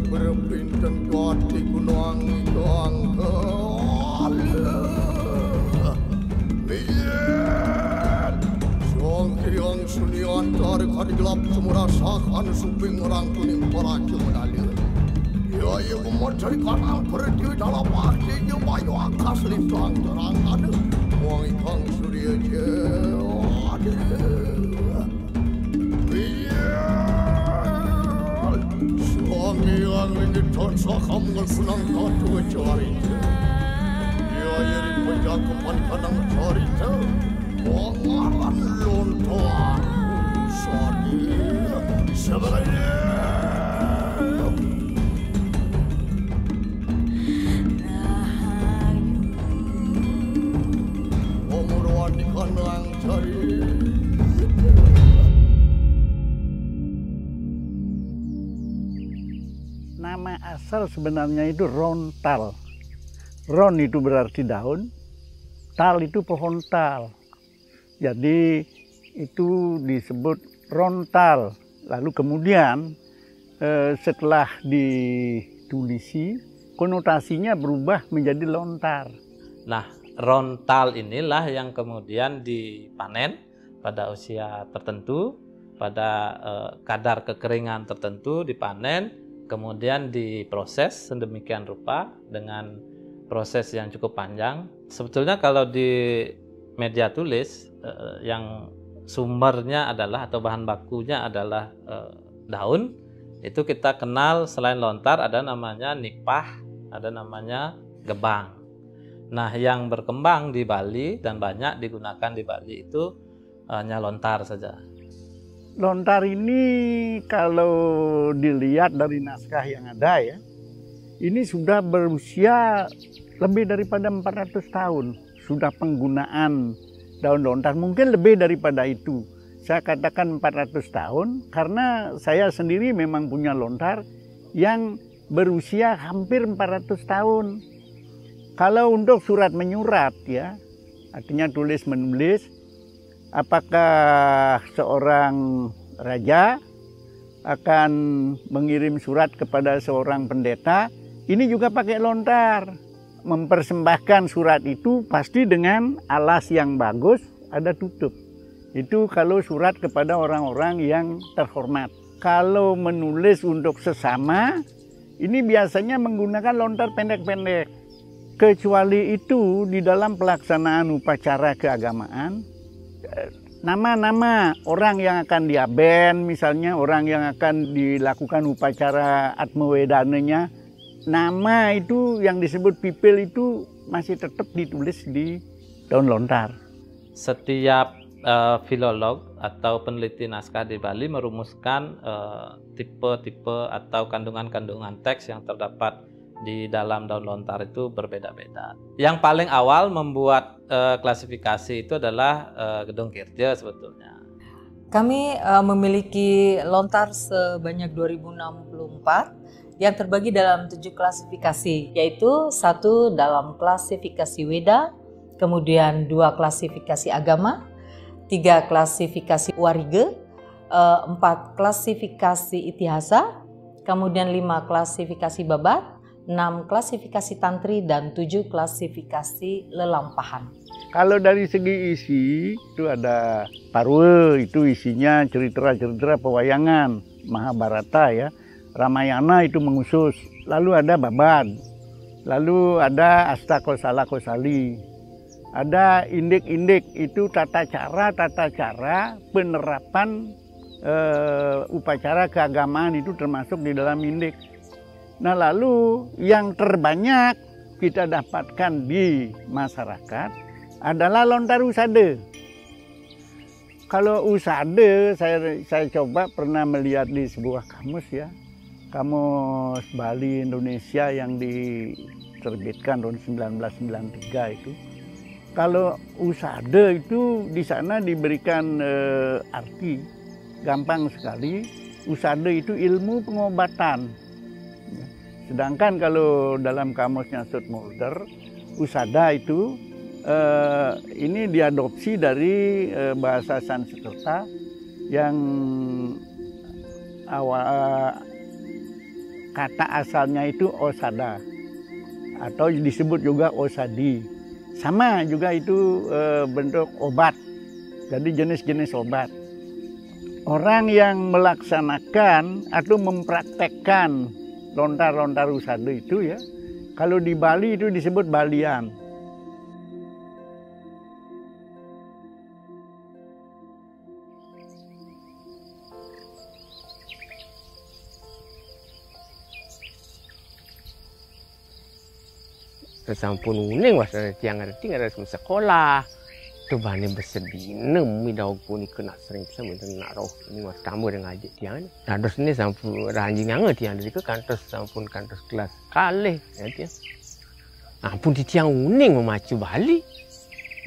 berpinten gati gunung doang Siang kiriang sunian dari kari gelap semurasakan suping orang kuning peraja menalir Ya mencari kanang pergi dalam waktu bayu akas lintang terangan Wang ikang surya Suami yang ingin tansa kamu kunang katu carita Ya yeri penjakupan kanang carita Wangaran lontoan Usani Sebenarnya Omuruan di kanang carita Nama asal sebenarnya itu rontal. Ron itu berarti daun, tal itu pohon tal. Jadi itu disebut rontal. Lalu kemudian setelah ditulisi, konotasinya berubah menjadi lontar. Nah, rontal inilah yang kemudian dipanen pada usia tertentu, pada kadar kekeringan tertentu dipanen, kemudian diproses sedemikian rupa dengan proses yang cukup panjang. Sebetulnya kalau di media tulis yang sumbernya adalah atau bahan bakunya adalah daun, itu kita kenal selain lontar ada namanya nipah, ada namanya gebang. Nah, yang berkembang di Bali dan banyak digunakan di Bali itu hanya lontar saja. Lontar ini kalau dilihat dari naskah yang ada ya, ini sudah berusia lebih daripada 400 tahun. Sudah penggunaan daun lontar, mungkin lebih daripada itu. Saya katakan 400 tahun karena saya sendiri memang punya lontar yang berusia hampir 400 tahun. Kalau untuk surat menyurat ya, artinya tulis menulis, apakah seorang raja akan mengirim surat kepada seorang pendeta, ini juga pakai lontar. Mempersembahkan surat itu pasti dengan alas yang bagus, ada tutup. Itu kalau surat kepada orang-orang yang terhormat. Kalau menulis untuk sesama, ini biasanya menggunakan lontar pendek-pendek. Kecuali itu di dalam pelaksanaan upacara keagamaan, nama-nama orang yang akan diaben, misalnya orang yang akan dilakukan upacara atmawedananya, nama itu yang disebut pipil itu masih tetap ditulis di daun lontar. Setiap filolog atau peneliti naskah di Bali merumuskan tipe-tipe atau kandungan-kandungan teks yang terdapat di dalam daun lontar itu berbeda-beda. Yang paling awal membuat klasifikasi itu adalah Gedung Kirja sebetulnya. Kami memiliki lontar sebanyak 2064 yang terbagi dalam 7 klasifikasi, yaitu 1 dalam klasifikasi Weda, kemudian 2 klasifikasi agama, 3 klasifikasi warige, 4 klasifikasi itihasa, kemudian 5 klasifikasi babat, 6 klasifikasi tantri, dan 7 klasifikasi lelampahan. Kalau dari segi isi, itu ada Parwe, itu isinya cerita-cerita pewayangan, Mahabharata ya. Ramayana itu mengusus. Lalu ada Babad. Lalu ada Astakosala Kosali. Ada indik-indik, itu tata cara penerapan upacara keagamaan itu termasuk di dalam indik. Nah, lalu yang terbanyak kita dapatkan di masyarakat adalah lontar usade. Kalau usade, saya coba pernah melihat di sebuah kamus ya, kamus Bali Indonesia yang diterbitkan tahun 1993 itu. Kalau usade itu di sana diberikan arti gampang sekali. Usade itu ilmu pengobatan. Sedangkan kalau dalam kamusnya Zoetmulder, usada itu ini diadopsi dari bahasa Sanskerta yang kata asalnya itu osada atau disebut juga osadi. Sama juga itu bentuk obat. Jadi jenis-jenis obat. Orang yang melaksanakan atau mempraktekkan lontar-lontar usada itu ya, kalau di Bali itu disebut balian. Sampun uning wasana tiang ada tinggal ada sekolah tu bani bersedinem midau pun kena sering sama nak roh ini mas tamu dengan ajak tiang dados ni sampun ranjing anget tiang dari ke kantor sampun kantor kelas kalih ya tiang ampun di tiang uning memacu Bali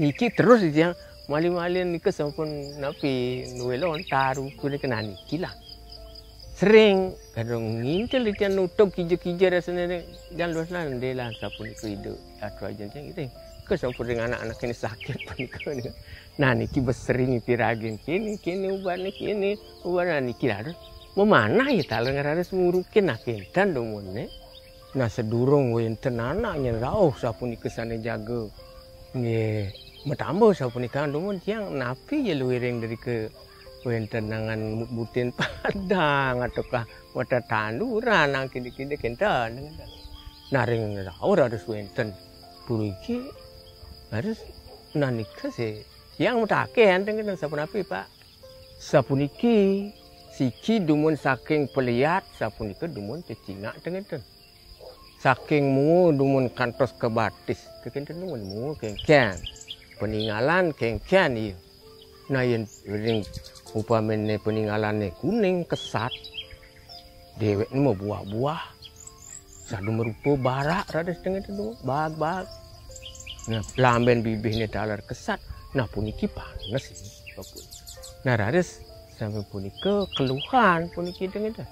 niki terus di tiang mali-mali ni ke sampun napi nuwe lontar kuwi kena niki lah sering kadang ngintel dia nutup kija-kija rasanya jangan luas lah ndelah sapun itu hidup atau aja gitu ke sampun dengan anak-anak ini sakit pun ke nah niki besering piragin kini uban niki ada mau mana ya talang ada semurukin akintan domone nah sedurung wenten anaknya rauh sapun ke sana jaga nge metambah sapun ikan domon tiang napi ya luiring dari ke wenten nangan butin padang ataukah wata tanduran nang kini-kini kentan naring rauh harus wenten puriki harus nanika sih yang mutake anteng kan sapun api pak sapuniki siki dumun saking peliat sapunika dumun cecingak tengen saking mu dumun kantos kebatis kekenten dumun mu kengkian peninggalan kengkian iya nah yang ring upamane peninggalannya kuning kesat dewek ini mau buah-buah sadu merupa barak rada setengah itu bag-bag nah lamben bibihnya talar kesat nah puniki panas ini nah rada sampai puniki keluhan puniki dengan itu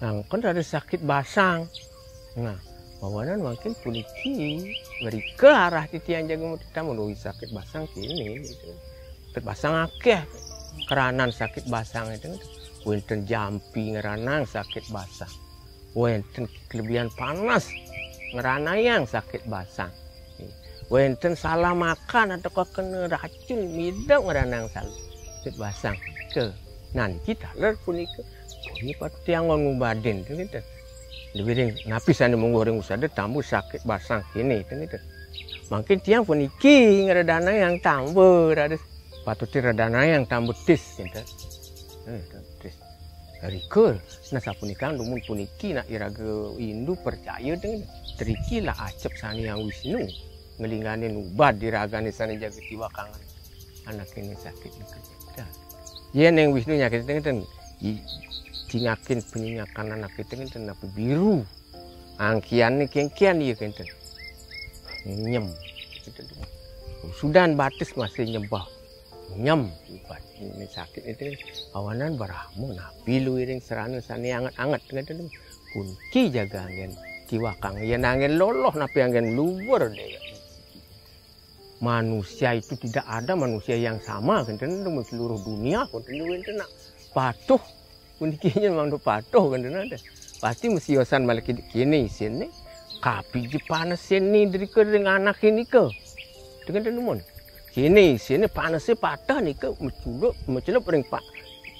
nah kan rada sakit basang nah bawanan makin puniki beri ke arah titian jaga kita menurut sakit basang kini gitu. Sakit basang akeh keranan sakit basang itu wenten jampi ngeranang sakit basang wenten kelebihan panas ngeranayang sakit basang wenten salah makan atau kena racun midang ngeranang sakit basang ke nanti taler punika ini pati yang ngubadin gitu lebih ring napis ane menggoreng usada tambah sakit basang kini gitu makin tiang puniki ngeradana yang tambah ada patuti radana yang tambah tis gitu tis dari kul nah sapunikan dumun puniki nak iraga Hindu percaya dengan triki lah acep sani yang Wisnu ngelingganin ubad diragani sani jaga tiwa kangen anak ini sakit dah ya neng Wisnu nyakit dengan tingakin penyingakan anak itu kan napi biru angkian ni kian iya kan nyem sudan batis masih nyembah nyem ini sakit itu awanan baramu napi lu iring serana sani anget-anget dengan kunci jaga angin kiwakang ya angin loloh napi angin luar deh manusia itu tidak ada manusia yang sama kan seluruh dunia kan nak patuh kundikinya memang patuh kan ada pasti mesti yosan balik kini sini kapi je panas sini dari kering anak ini ke dengan tenumun kini sini panasnya patah nih ke mencelup ring pak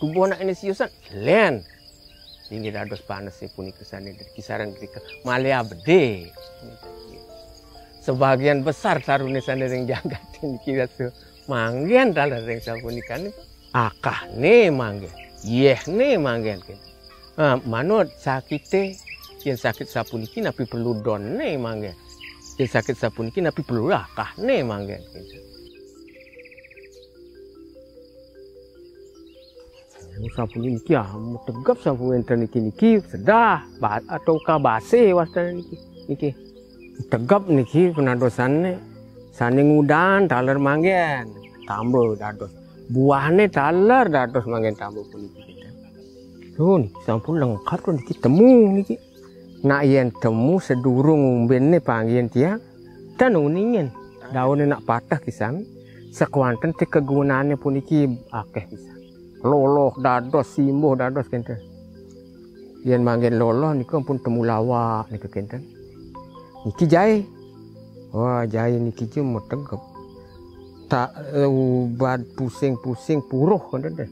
tubuh anak ini si yosan len ini dados panasnya pun kesana dari kisaran ketika malia bede sebagian besar sarune sana ring jagat ini kira tu manggian dalam ring sapunikan akah nih manggian yeh nih manggen kan manut sakite yang sakit sapuniki napi perlu don nih manggen yang sakit sapuniki napi perlu akah nih manggen sapuniki tegap sapu enten niki sedah atau kabase wastan niki tegap niki penadosannya saning udan taler manggen tambah dados buahnya talar dados manggen tambah puniki kita. Tuh, sampun lengkap tuh niki temu niki. Nak yen temu sedurung umbene panggian tiang dan uningin daunnya nak patah kisam sekuanten te kegunaannya puniki akeh kisam. Loloh dados simbuh dados kente. Yen manggen loloh niku pun temulawak niku kenten. Niki jahe. Wah, jahe niki cuma tegep. Tak ubat pusing-pusing puruh kenten deh.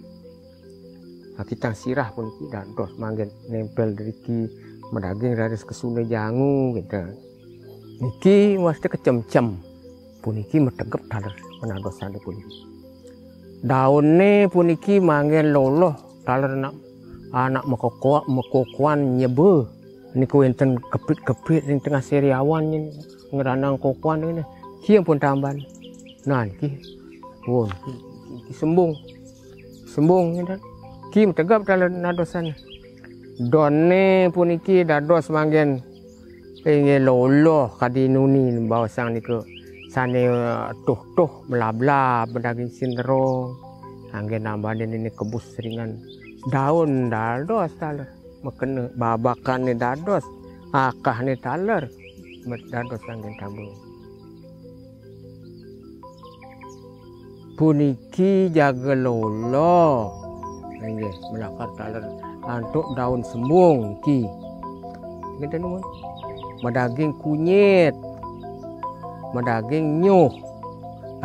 Kita sirah pun niki dados manggen nempel deriki medaging raris kesune jangu gitu. Niki mesti kecem-cem. Puniki metegep taler penadosan puniki. Daunnya puniki manggen loloh taler anak mekokoan nyebe niku enten kepit-kepit ning tengah seriawan ngeranang kokoan ini kieu pun tamban nah niki won iki sembung ngeten ki tegap dalam nadosan donne puniki dados manggen pengen loloh kadinuni bawasang niku sane tuh melabla bedaging sinterong anggen nambahin ini kebus seringan daun dados taler mekene babakan ni dados akah ni taler dados angin tambung puniki jaga lolo nggih melakar taler antuk daun sembung iki ngeten mun medaging kunyit medaging nyuh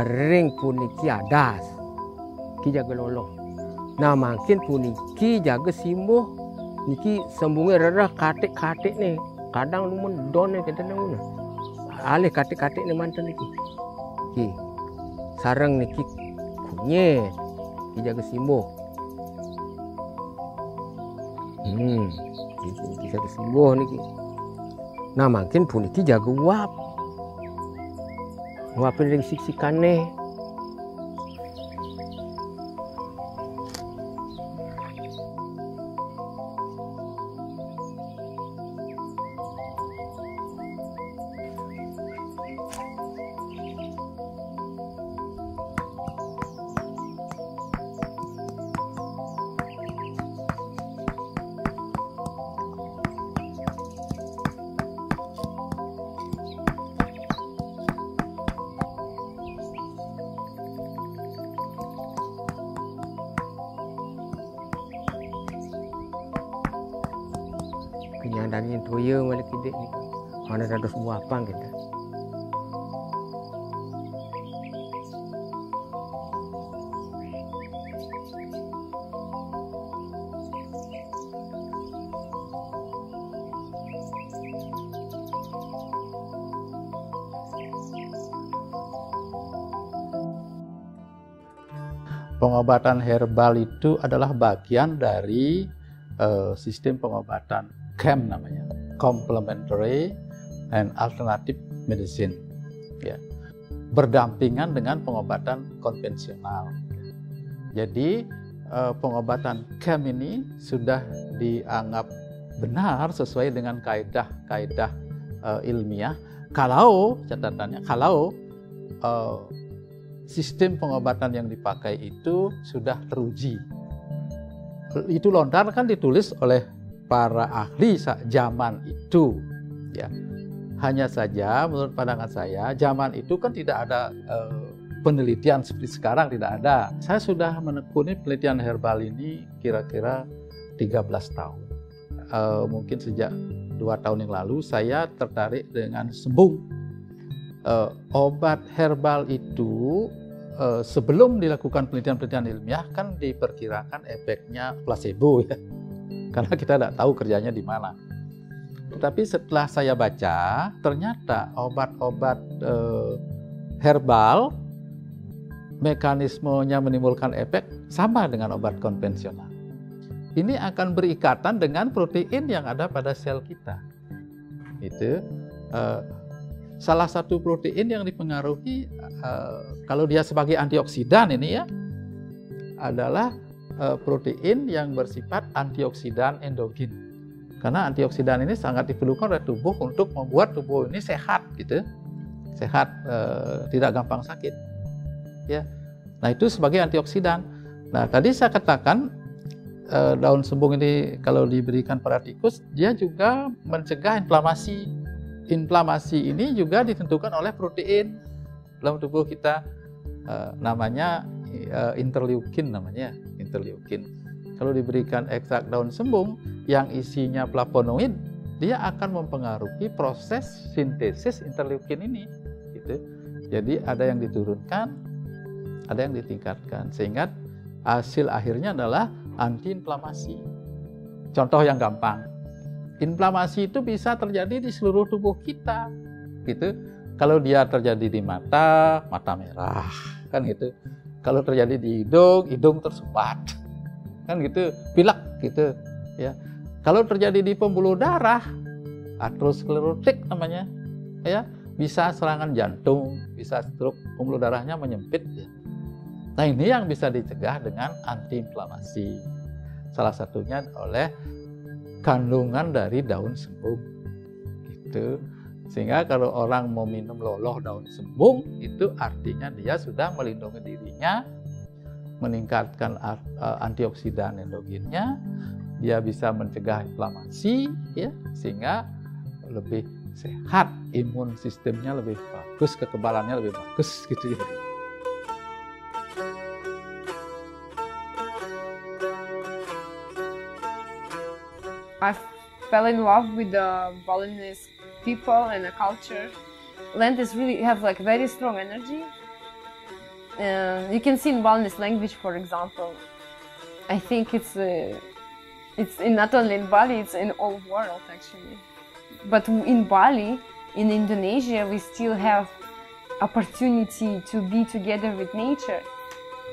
ring puniki adas ki jaga lolo. Nah makin puniki jaga simbuh niki sembungnya rerah katik-katik nih kadang lumun don nih kita nunggu alih katik-katik nih mantan niki ki sarang niki kunyit ki jaga simbuh ki jaga simbuh niki. Nah makin puniki jaga uapin ring siksikan nih. Kenyadanya toya malah kidik ni. Mana dados buah pang kita. Pengobatan herbal itu adalah bagian dari sistem pengobatan CAM namanya, Complementary and Alternative Medicine, ya, berdampingan dengan pengobatan konvensional. Jadi pengobatan CAM ini sudah dianggap benar sesuai dengan kaidah ilmiah. Kalau catatannya, kalau sistem pengobatan yang dipakai itu sudah teruji. Itu lontar kan ditulis oleh para ahli zaman itu, ya. Hanya saja menurut pandangan saya zaman itu kan tidak ada penelitian seperti sekarang, tidak ada. Saya sudah menekuni penelitian herbal ini kira-kira 13 tahun. Mungkin sejak 2 tahun yang lalu saya tertarik dengan sembung. Obat herbal itu sebelum dilakukan penelitian-penelitian ilmiah kan diperkirakan efeknya placebo, ya, karena kita tidak tahu kerjanya di mana. Tetapi setelah saya baca, ternyata obat-obat herbal mekanismenya menimbulkan efek sama dengan obat konvensional. Ini akan berikatan dengan protein yang ada pada sel kita. Itu salah satu protein yang dipengaruhi kalau dia sebagai antioksidan ini, ya, adalah protein yang bersifat antioksidan endogen. Karena antioksidan ini sangat diperlukan oleh tubuh untuk membuat tubuh ini sehat, gitu, sehat, tidak gampang sakit, ya. Nah itu sebagai antioksidan. Nah tadi saya katakan daun sembung ini kalau diberikan pada tikus, dia juga mencegah inflamasi. Inflamasi ini juga ditentukan oleh protein dalam tubuh kita, namanya interleukin namanya, interleukin. Kalau diberikan ekstrak daun sembung, yang isinya flavonoid, dia akan mempengaruhi proses sintesis interleukin ini. Gitu. Jadi ada yang diturunkan, ada yang ditingkatkan, sehingga hasil akhirnya adalah antiinflamasi. Contoh yang gampang, inflamasi itu bisa terjadi di seluruh tubuh kita, gitu. Kalau dia terjadi di mata, mata merah, kan gitu. Kalau terjadi di hidung, hidung tersumbat, kan gitu. Pilek, gitu, ya. Kalau terjadi di pembuluh darah, aterosklerotik namanya, ya, bisa serangan jantung, bisa stroke, pembuluh darahnya menyempit. Ya. Nah ini yang bisa dicegah dengan antiinflamasi. Salah satunya oleh kandungan dari daun sembung. Gitu. Sehingga kalau orang mau minum loloh daun sembung, itu artinya dia sudah melindungi dirinya, meningkatkan antioksidan endogennya, dia bisa mencegah inflamasi, ya, sehingga lebih sehat, imun sistemnya lebih bagus, kekebalannya lebih bagus, gitu ya. I fell in love with the Balinese people and the culture. Landes really have like very strong energy. You can see in Balinese language, for example. I think it's in not only in Bali, it's in all world actually. But in Bali, in Indonesia, we still have opportunity to be together with nature.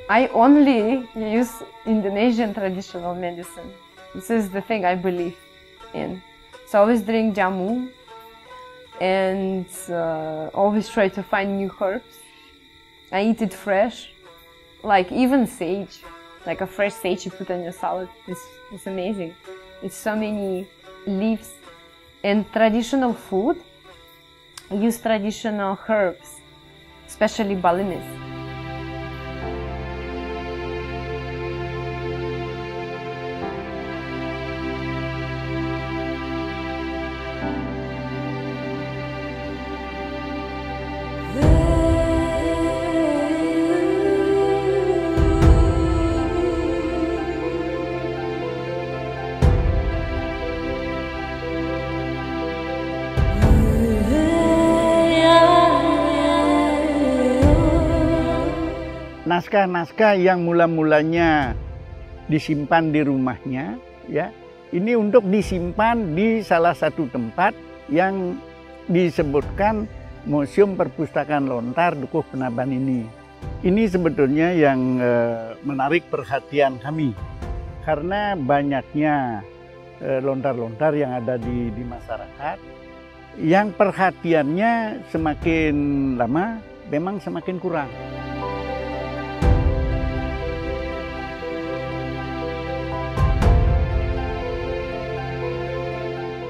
I only use Indonesian traditional medicine. This is the thing I believe in. So I always drink jamu and always try to find new herbs. I eat it fresh, like even sage, like a fresh sage you put on your salad. It's amazing. It's so many leaves. And traditional food, I use traditional herbs, especially Balinese. Naskah-naskah yang mula-mulanya disimpan di rumahnya, ya, ini untuk disimpan di salah satu tempat yang disebutkan Museum Perpustakaan Lontar Dukuh Penaban ini. Ini sebetulnya yang menarik perhatian kami karena banyaknya lontar-lontar yang ada di masyarakat, yang perhatiannya semakin lama memang semakin kurang.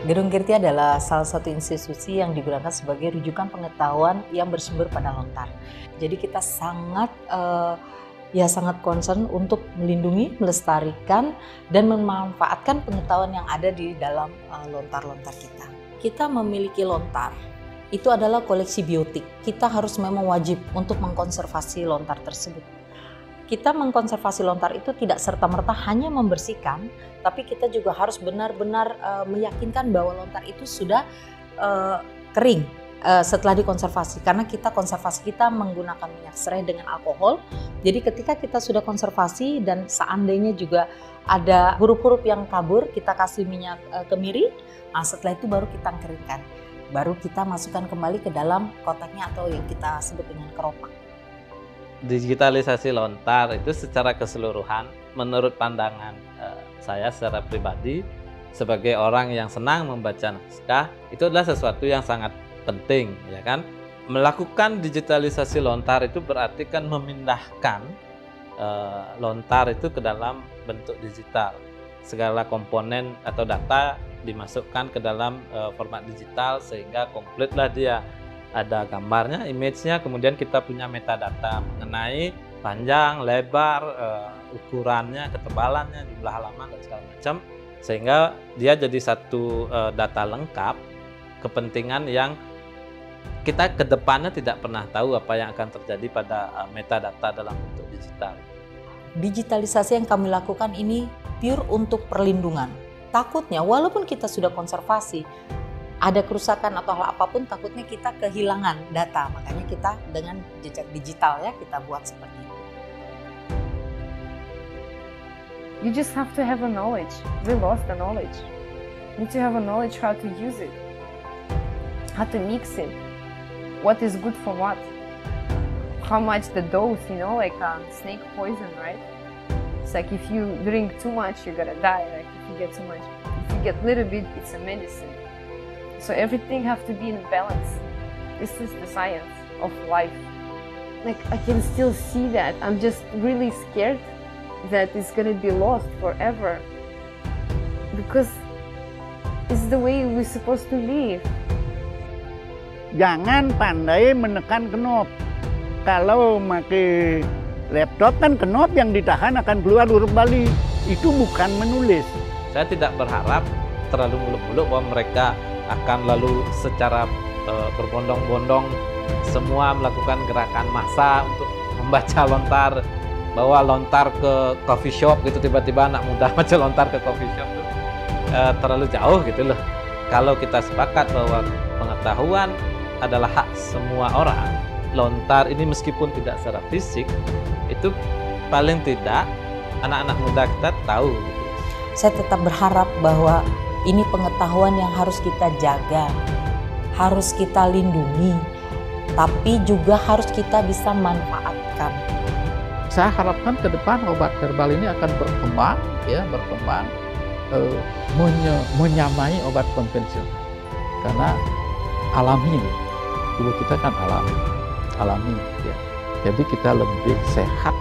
Gedung Kirti adalah salah satu institusi yang digunakan sebagai rujukan pengetahuan yang bersumber pada lontar. Jadi kita sangat concern untuk melindungi, melestarikan, dan memanfaatkan pengetahuan yang ada di dalam lontar-lontar kita. Kita memiliki lontar, itu adalah koleksi biotik. Kita harus memang wajib untuk mengkonservasi lontar tersebut. Kita mengkonservasi lontar itu tidak serta-merta hanya membersihkan, tapi kita juga harus benar-benar meyakinkan bahwa lontar itu sudah kering setelah dikonservasi. Karena konservasi kita menggunakan minyak serai dengan alkohol. Jadi ketika kita sudah konservasi dan seandainya juga ada huruf-huruf yang kabur, kita kasih minyak kemiri. Nah, setelah itu baru kita keringkan. Baru kita masukkan kembali ke dalam kotaknya atau yang kita sebut dengan keropak. Digitalisasi lontar itu secara keseluruhan, menurut pandangan saya secara pribadi sebagai orang yang senang membaca naskah, itu adalah sesuatu yang sangat penting, ya kan? Melakukan digitalisasi lontar itu berarti kan memindahkan lontar itu ke dalam bentuk digital. Segala komponen atau data dimasukkan ke dalam format digital sehingga komplitlah dia. Ada gambarnya, image-nya, kemudian kita punya metadata mengenai panjang, lebar, ukurannya, ketebalannya, jumlah halaman, dan segala macam. Sehingga dia jadi satu data lengkap, kepentingan yang kita ke depannya tidak pernah tahu apa yang akan terjadi pada metadata dalam bentuk digital. Digitalisasi yang kami lakukan ini pure untuk perlindungan. Takutnya walaupun kita sudah konservasi, ada kerusakan atau hal apapun, takutnya kita kehilangan data. Makanya kita dengan jejak digital ya kita buat seperti itu. You just have to have a knowledge. We lost the knowledge. You need to have a knowledge how to use it, how to mix it, what is good for what, how much the dose, you know, like snake poison, right? It's like if you drink too much, you're gonna die. Like if you get too much, if you get little bit, it's a medicine. So everything have to be in balance. This is the science of life. Like I can still see that. I'm just really scared that it's gonna be lost forever because it's the way we're supposed to live. Jangan pandai menekan knop. Kalau pakai laptop kan knop yang ditahan akan keluar huruf Bali. Itu bukan menulis. Saya tidak berharap terlalu muluk-muluk bahwa mereka akan lalu secara berbondong-bondong semua melakukan gerakan massa untuk membaca lontar, bawa lontar ke coffee shop gitu, tiba-tiba anak muda baca lontar ke coffee shop tuh terlalu jauh gitu loh. Kalau kita sepakat bahwa pengetahuan adalah hak semua orang, lontar ini meskipun tidak secara fisik, itu paling tidak anak-anak muda kita tahu. Saya tetap berharap bahwa ini pengetahuan yang harus kita jaga, harus kita lindungi, tapi juga harus kita bisa manfaatkan. Saya harapkan ke depan obat herbal ini akan berkembang, menyamai obat konvensional. Karena alami, tubuh kita kan alami, ya. Jadi kita lebih sehat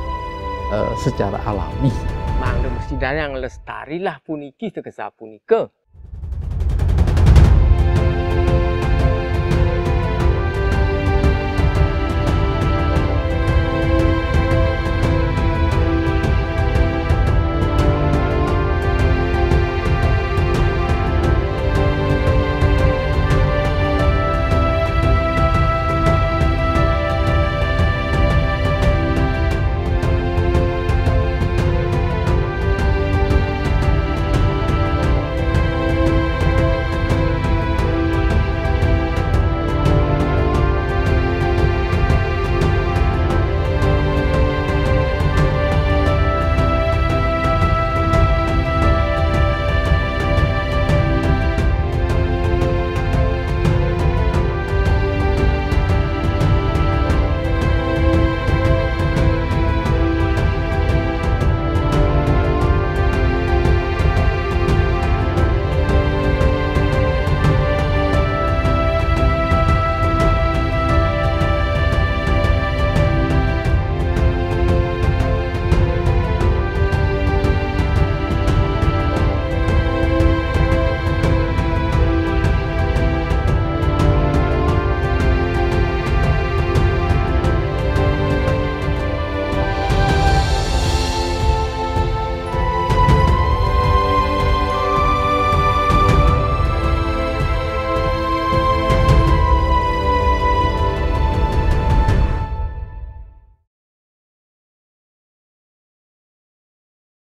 secara alami. Mang mesti yang lestari lah puniki sekesa punika.